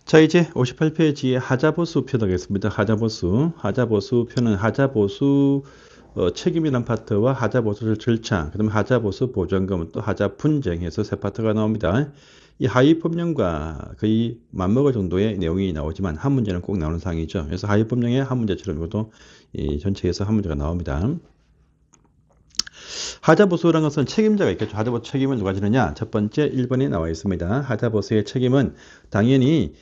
자, 이제 58페이지에 하자보수표 나겠습니다. 하자보수표는 하자보수 책임이란 파트와 하자보수 절차, 그다음에 하자보수 보전금, 또 하자분쟁해서 세 파트가 나옵니다. 이 하위법령과 거의 맞먹을 정도의 내용이 나오지만 한 문제는 꼭 나오는 사항이죠. 그래서 하위법령의 한 문제처럼 이것도 이 전체에서 한 문제가 나옵니다. 하자보수라는 것은 책임자가 있겠죠. 하자보수 책임을 누가 지느냐? 첫 번째 1번에 나와 있습니다. 하자보수의 책임은 당연히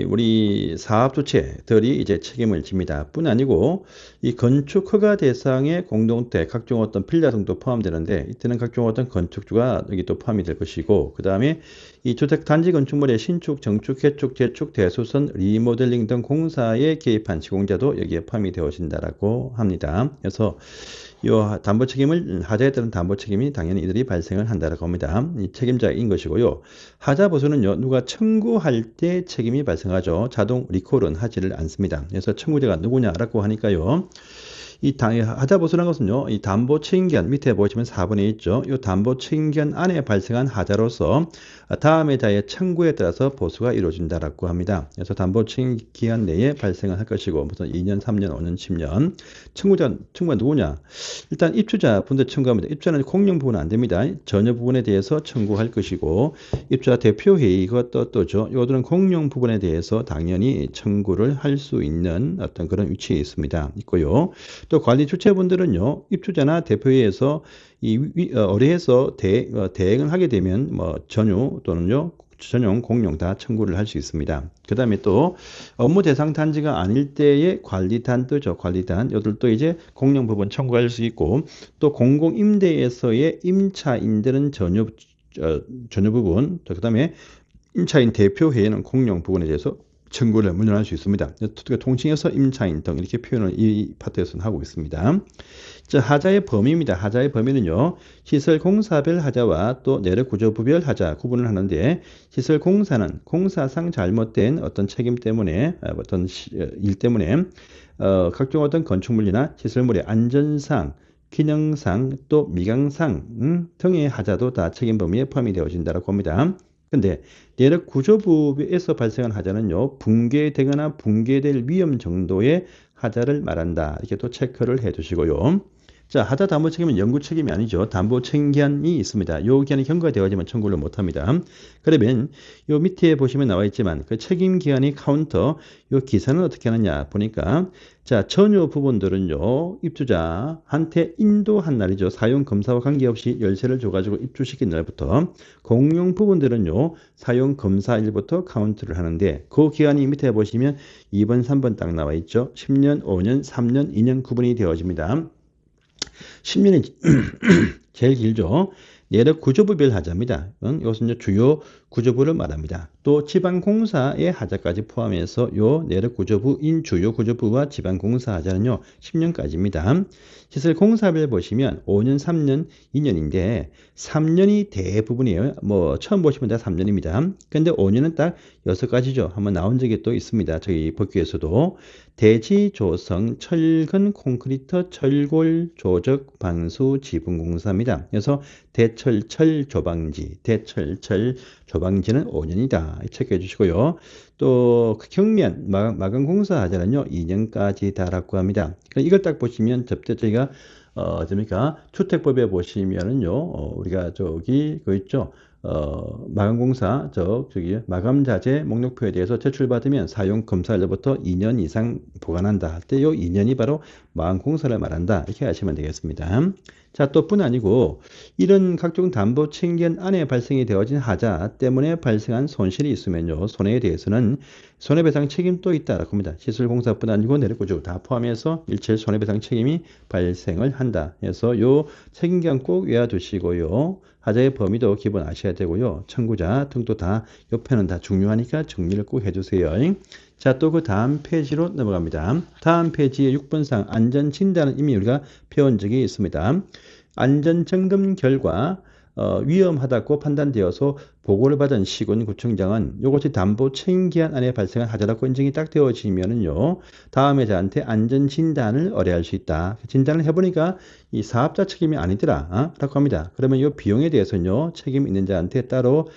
우리 사업주체들이 이제 책임을 집니다. 뿐 아니고 이 건축 허가 대상의 공동체 각종 어떤 필라 등도 포함되는데 이때는 각종 어떤 건축주가 여기 또 포함이 될 것이고 그 다음에 이 주택 단지 건축물의 신축, 정축, 개축, 재축, 대수선, 리모델링 등 공사에 개입한 시공자도 여기에 포함이 되어진다라고 합니다. 그래서 이 담보 책임을 하자에 따른 담보 책임이 당연히 이들이 발생을 한다라고 합니다. 이 책임자인 것이고요. 하자 보수는요, 누가 청구할 때 책임이 발생하죠. 자동 리콜은 하지를 않습니다. 그래서 청구자가 누구냐라고 하니까요. 이 하자 보수라는 것은요, 이 담보 책임기한 밑에 보시면 4번에 있죠. 이 담보 책임기한 안에 발생한 하자로서 다음의 자의 청구에 따라서 보수가 이루어진다라고 합니다. 그래서 담보 책임기한 내에 발생을 할 것이고 무슨 2년, 3년, 5년, 10년 청구가 누구냐? 일단 입주자 분들 청구합니다. 입주자는 공용 부분은 안 됩니다. 전혀 부분에 대해서 청구할 것이고 입주자 대표회의 이것도 또죠. 이들은 공용 부분에 대해서 당연히 청구를 할 수 있는 어떤 그런 위치에 있고요. 또 관리 주체분들은요, 입주자나 대표회에서 의뢰해서 대행을 하게 되면 뭐 전유 또는요 전용, 공용 다 청구를 할 수 있습니다. 그 다음에 또 업무 대상 단지가 아닐 때의 관리단 또죠. 관리단. 이들도 이제 공용 부분 청구할 수 있고 또 공공임대에서의 임차인들은 전유 부분, 그 다음에 임차인 대표회의는 공용 부분에 대해서 청구를 문연할 수 있습니다. 통칭해서 임차인 등 이렇게 표현을 이 파트에서는 하고 있습니다. 자, 하자의 범위입니다. 하자의 범위는요, 시설 공사별 하자와 또 내력 구조부별 하자 구분을 하는데, 시설 공사는 공사상 잘못된 어떤 책임 때문에, 어떤 일 때문에, 각종 어떤 건축물이나 시설물의 안전상, 기능상, 또 미강상 등의 하자도 다 책임 범위에 포함이 되어진다고 합니다. 근데 내력 구조부에서 발생한 하자는요, 붕괴되거나 붕괴될 위험 정도의 하자를 말한다. 이렇게 또 체크를 해 두시고요. 자, 하자 담보 책임은 영구 책임이 아니죠. 담보 책임기한이 있습니다. 요 기한이 경과되어야지만 청구를 못 합니다. 그러면 요 밑에 보시면 나와 있지만 그 책임 기한이 카운터 요 기사는 어떻게 하느냐 보니까 자, 전유 부분들은요, 입주자한테 인도한 날이죠. 사용 검사와 관계없이 열쇠를 줘가지고 입주시킨 날부터 공용 부분들은요, 사용 검사일부터 카운트를 하는데 그 기간이 밑에 보시면 2번, 3번 딱 나와 있죠. 10년, 5년, 3년, 2년 구분이 되어집니다. 10년이 제일 길죠. 내력 구조부별 하자입니다. 이것은 이제 주요 구조부를 말합니다. 또 지방공사의 하자까지 포함해서 요 내력 구조부인 주요 구조부와 지방공사 하자는요 10년까지입니다. 시설 공사별 보시면 5년, 3년, 2년인데 3년이 대부분이에요. 뭐 처음 보시면 다 3년입니다. 근데 5년은 딱 6가지죠. 한번 나온 적이 또 있습니다. 저희 법규에서도 대지 조성, 철근, 콘크리트, 철골, 조적, 방수, 지붕공사입니다. 그래서 대철철 조방지, 대철철 조방지는 5년이다. 체크해 주시고요. 또 경면, 마감공사 하자는요 2년까지다라고 합니다. 이걸 딱 보시면 저희가 주택법에 보시면은요 우리가 저기 그 있죠. 마감공사, 마감자재 목록표에 대해서 제출받으면 사용 검사일로부터 2년 이상 보관한다 할 때 요 2년이 바로 마감공사를 말한다. 이렇게 하시면 되겠습니다. 자, 또 뿐 아니고 이런 각종 담보 책임기한 안에 발생이 되어진 하자 때문에 발생한 손실이 있으면요. 손해에 대해서는 손해배상 책임도 있다라고 합니다. 시설공사뿐 아니고 내력구조 다 포함해서 일체 손해배상 책임이 발생을 한다. 그래서 요 책임기한 꼭 외워두시고요. 하자의 범위도 기본 아셔야 되고요. 청구자 등도 다 옆에는 다 중요하니까 정리를 꼭 해주세요. 자, 또 그 다음 페이지로 넘어갑니다. 다음 페이지의 6번상 안전진단은 이미 우리가 배운 적이 있습니다. 안전점검 결과 위험하다고 판단되어서 보고를 받은 시군구청장은 이것이 담보 책임기한 안에 발생한 하자라고 인정이 딱 되어지면은요, 다음에 저한테 안전진단을 의뢰할 수 있다. 진단을 해보니까 이 사업자 책임이 아니더라 라고 합니다. 그러면 이 비용에 대해서는요 책임 있는 자한테 따로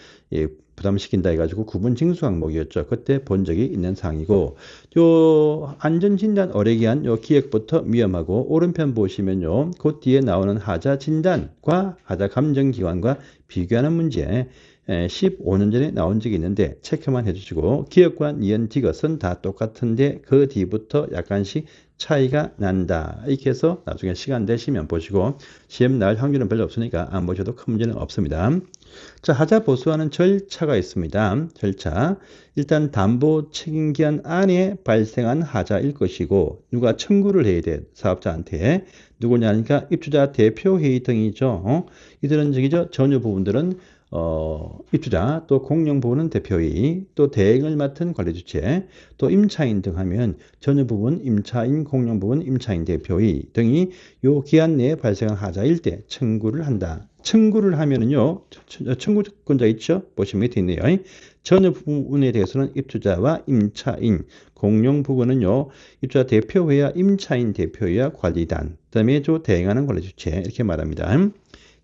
부담시킨다 해가지고 구분 징수 항목이었죠. 그때 본 적이 있는 사항이고, 요 안전진단 어뢰기한 요 기획부터 위험하고 오른편 보시면요, 그 뒤에 나오는 하자 진단과 하자 감정기관과 비교하는 문제 15년 전에 나온 적이 있는데 체크만 해주시고, 기업과 니은 디귿은 다 똑같은데 그 뒤부터 약간씩 차이가 난다. 이렇게 해서 나중에 시간 되시면 보시고, 시험 날 확률은 별로 없으니까 안 보셔도 큰 문제는 없습니다. 자, 하자 보수하는 절차가 있습니다. 절차. 일단 담보 책임기한 안에 발생한 하자일 것이고, 누가 청구를 해야 돼. 사업자한테. 누구냐니까 입주자 대표회의 등이죠. 이들은 저기죠. 전유 부분들은 입주자, 또 공영 부분은 대표의, 또 대행을 맡은 관리주체, 또 임차인 등 하면 전유 부분, 임차인, 공영 부분, 임차인, 대표의 등이 요 기한 내에 발생한 하자일 때 청구를 한다. 청구를 하면은요, 청구권자 있죠? 보시면 밑에 있네요. 전유 부분에 대해서는 입주자와 임차인, 공용 부분은요, 입주자 대표회와 임차인 대표회와 관리단, 그 다음에 대행하는 관리주체, 이렇게 말합니다.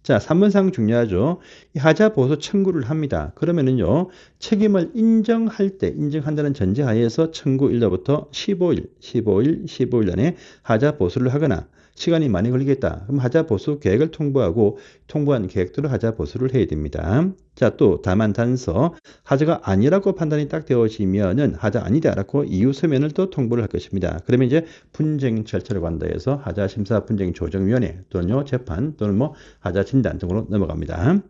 자, 3번 사항 중요하죠. 이 하자 보수 청구를 합니다. 그러면은요, 책임을 인정한다는 전제하에서 청구일로부터 15일 안에 하자 보수를 하거나, 시간이 많이 걸리겠다. 그럼 하자 보수 계획을 통보하고 통보한 계획대로 하자 보수를 해야 됩니다. 자, 또 다만 단서 하자가 아니라고 판단이 딱 되어지면은 하자 아니다라고 이유 서면을 또 통보를 할 것입니다. 그러면 이제 분쟁 절차를 관다 해서 하자 심사 분쟁 조정위원회 또는요 재판 또는 뭐 하자 진단 등으로 넘어갑니다.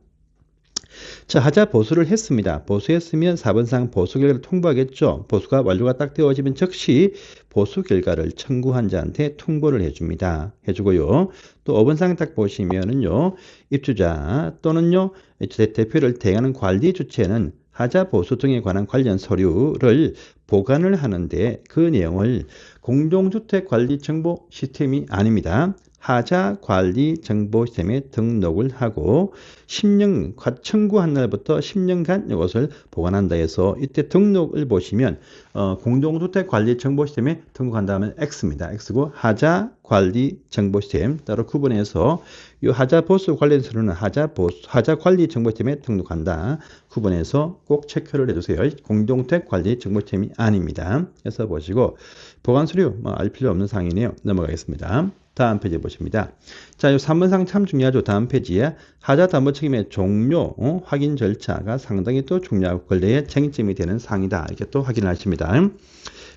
자, 하자 보수를 했습니다. 보수했으면 4번상 보수 결과를 통보하겠죠. 보수가 완료가 딱 되어지면 즉시 보수 결과를 청구한 자한테 통보를 해줍니다. 해주고요. 또 5번상 딱 보시면은요, 입주자 또는요, 대표를 대행하는 관리 주체는 하자 보수 등에 관한 관련 서류를 보관을 하는데 그 내용을 공동주택관리정보 시스템이 아닙니다. 하자 관리 정보 시스템에 등록을 하고 10년 청구한 날부터 10년간 이것을 보관한다 해서 이때 등록을 보시면 공동주택 관리 정보 시스템에 등록한다면 X입니다. X고 하자 관리 정보 시스템 따로 구분해서 이 하자 보수 관련 서류는 하자 관리 정보 시스템에 등록한다. 구분해서 꼭 체크를 해주세요. 공동주택 관리 정보 시스템이 아닙니다. 그래서 보시고 보관 서류 알 필요 없는 사항이네요. 넘어가겠습니다. 다음 페이지 보십니다. 자, 이 3번상 참 중요하죠. 다음 페이지에 하자 담보 책임의 종료 확인 절차가 상당히 또 중요하고 권례의 쟁점이 되는 사항이다. 이렇게 또 확인을 하십니다.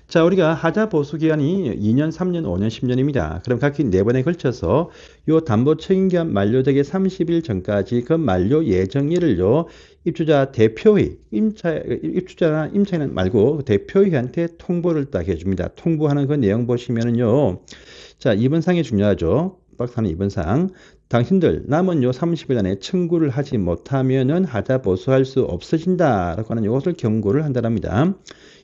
자, 우리가 하자 보수 기간이 2년, 3년, 5년, 10년입니다. 그럼 각기 4번에 걸쳐서 요 담보 책임 기간 만료되기 30일 전까지 그 만료 예정일을요, 입주자 대표회, 입주자나 임차인은 말고 대표회한테 통보를 딱 해줍니다. 통보하는 그 내용 보시면은요, 자, 2번 상이 중요하죠. 박스하는 2번 상. 당신들 남은 요 30일 안에 청구를 하지 못하면은 하자 보수할 수 없어진다라고 하는 이것을 경고를 한다랍니다.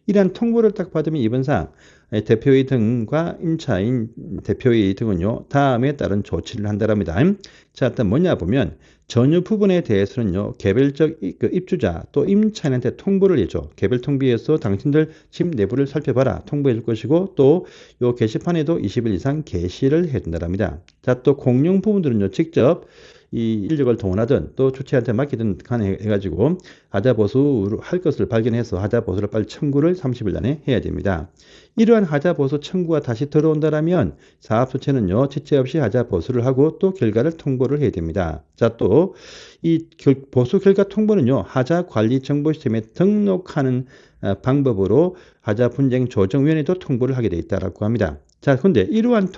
이러한 통보를 딱 받으면 2번 상 대표의 등과 임차인 대표의 등은요 다음에 따른 조치를 한다랍니다. 자, 일단 뭐냐 보면 전유 부분에 대해서는요 개별적 입주자 또 임차인한테 통보를 해줘. 개별 통보해서 당신들 집 내부를 살펴봐라 통보해 줄 것이고 또 요 게시판에도 20일 이상 게시를 해준다랍니다. 자, 또 공용 부분들은요 직접 이 인력을 동원하든 또 주체한테 맡기든 간에 해가지고 하자 보수를 할 것을 발견해서 하자 보수를 빨리 청구를 30일 안에 해야 됩니다. 이러한 하자 보수 청구가 다시 들어온다라면 사업 주체는요 지체 없이 하자 보수를 하고 또 결과를 통보를 해야 됩니다. 자, 또 이 보수 결과 통보는요 하자 관리 정보 시스템에 등록하는 방법으로 하자 분쟁 조정위원회도 통보를 하게 돼 있다라고 합니다. 자, 근데 이러한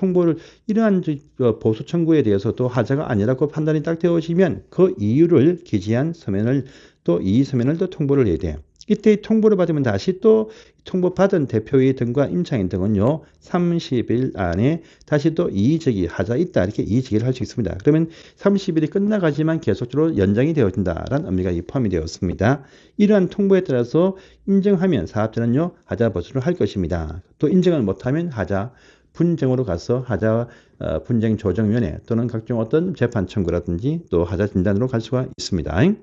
보수 청구에 대해서도 하자가 아니라고 판단이 딱 되어지면 그 이유를 기재한 서면을 또 이 서면을 또 통보를 해야 돼요. 이때 통보를 받으면 다시 또 통보받은 대표의 등과 임차인 등은요 30일 안에 다시 또 이의제기 하자 있다 이렇게 이의제기를 할 수 있습니다. 그러면 30일이 끝나가지만 계속적으로 연장이 되어진다라는 의미가 포함이 되었습니다. 이러한 통보에 따라서 인정하면 사업자는요 하자 보수를 할 것입니다. 또 인정을 못하면 하자 분쟁으로 가서 하자 분쟁 조정위원회 또는 각종 어떤 재판 청구라든지 또 하자 진단으로 갈 수가 있습니다.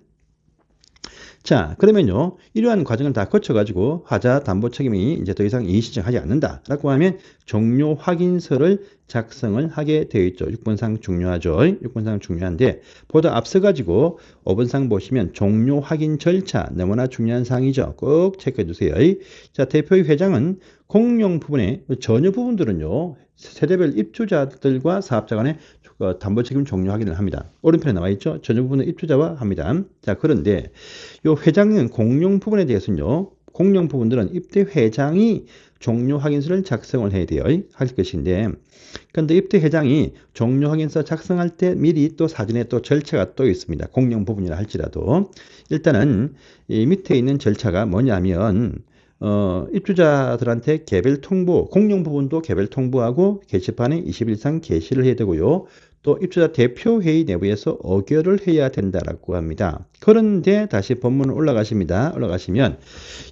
자, 그러면요. 이러한 과정을 다 거쳐가지고 하자 담보 책임이 이제 더 이상 이의 신청하지 않는다라고 하면 종료 확인서를 작성을 하게 되어 있죠. 6번상 중요하죠. 6번상 중요한데 보다 앞서가지고 5번상 보시면 종료 확인 절차 너무나 중요한 사항이죠. 꼭 체크해 주세요. 자, 대표의 회장은 공용 부분의 전유 부분들은요. 세대별 입주자들과 사업자 간의 담보 책임 종료 확인을 합니다. 오른편에 나와 있죠. 전유 부분은 입주자와 합니다. 자, 그런데 이 회장은 공용 부분에 대해서는요. 공용 부분들은 입대 회장이 종료 확인서를 작성을 해야 돼요. 할 것인데 그런데 입대 회장이 종료 확인서 작성할 때 미리 또 사전에 또 절차가 또 있습니다. 공용 부분이라 할지라도 일단은 이 밑에 있는 절차가 뭐냐면 입주자들한테 개별 통보, 공용 부분도 개별 통보하고 게시판에 20일 이상 게시를 해야 되고요. 또 입주자 대표회의 내부에서 의결을 해야 된다라고 합니다. 그런데 다시 본문을 올라가십니다. 올라가시면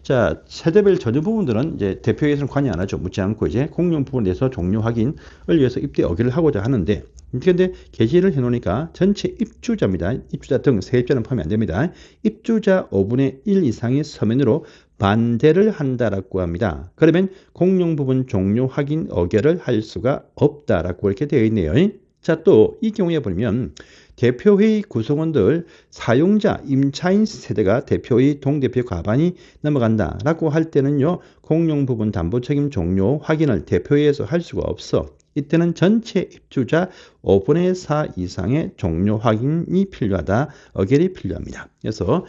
자, 세대별 전유 부분들은 이제 대표회의에서는 관여 안 하죠. 묻지 않고 이제 공용 부분에 대해서 종료 확인을 위해서 입대 의결을 하고자 하는데 그런데 게시를 해놓으니까 전체 입주자입니다. 입주자 등 세입자는 포함이 안 됩니다. 입주자 5분의 1 이상의 서면으로 반대를 한다라고 합니다. 그러면 공용 부분 종료 확인 의결을 할 수가 없다라고 이렇게 되어 있네요. 자, 또 이 경우에 보면 대표회의 구성원들 사용자 임차인 세대가 대표회의 동대표 과반이 넘어간다라고 할 때는요. 공용 부분 담보 책임 종료 확인을 대표회의에서 할 수가 없어. 이때는 전체 입주자 5분의 4 이상의 종료 확인이 필요하다. 의결이 필요합니다. 그래서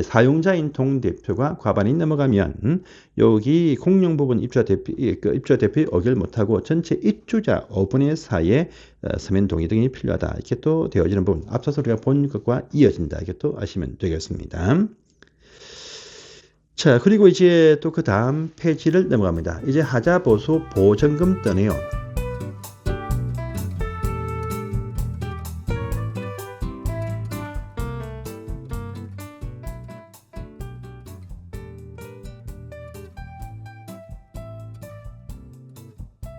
사용자인 동대표가 과반이 넘어가면 여기 공용 부분 입주자 대표 의결 못하고 전체 입주자 5분의 4의 서면 동의 등이 필요하다. 이렇게 또 되어지는 부분. 앞서서 우리가 본 것과 이어진다. 이렇게 또 아시면 되겠습니다. 자, 그리고 이제 또 그 다음 페이지를 넘어갑니다. 이제 하자 보수 보전금 떠내요.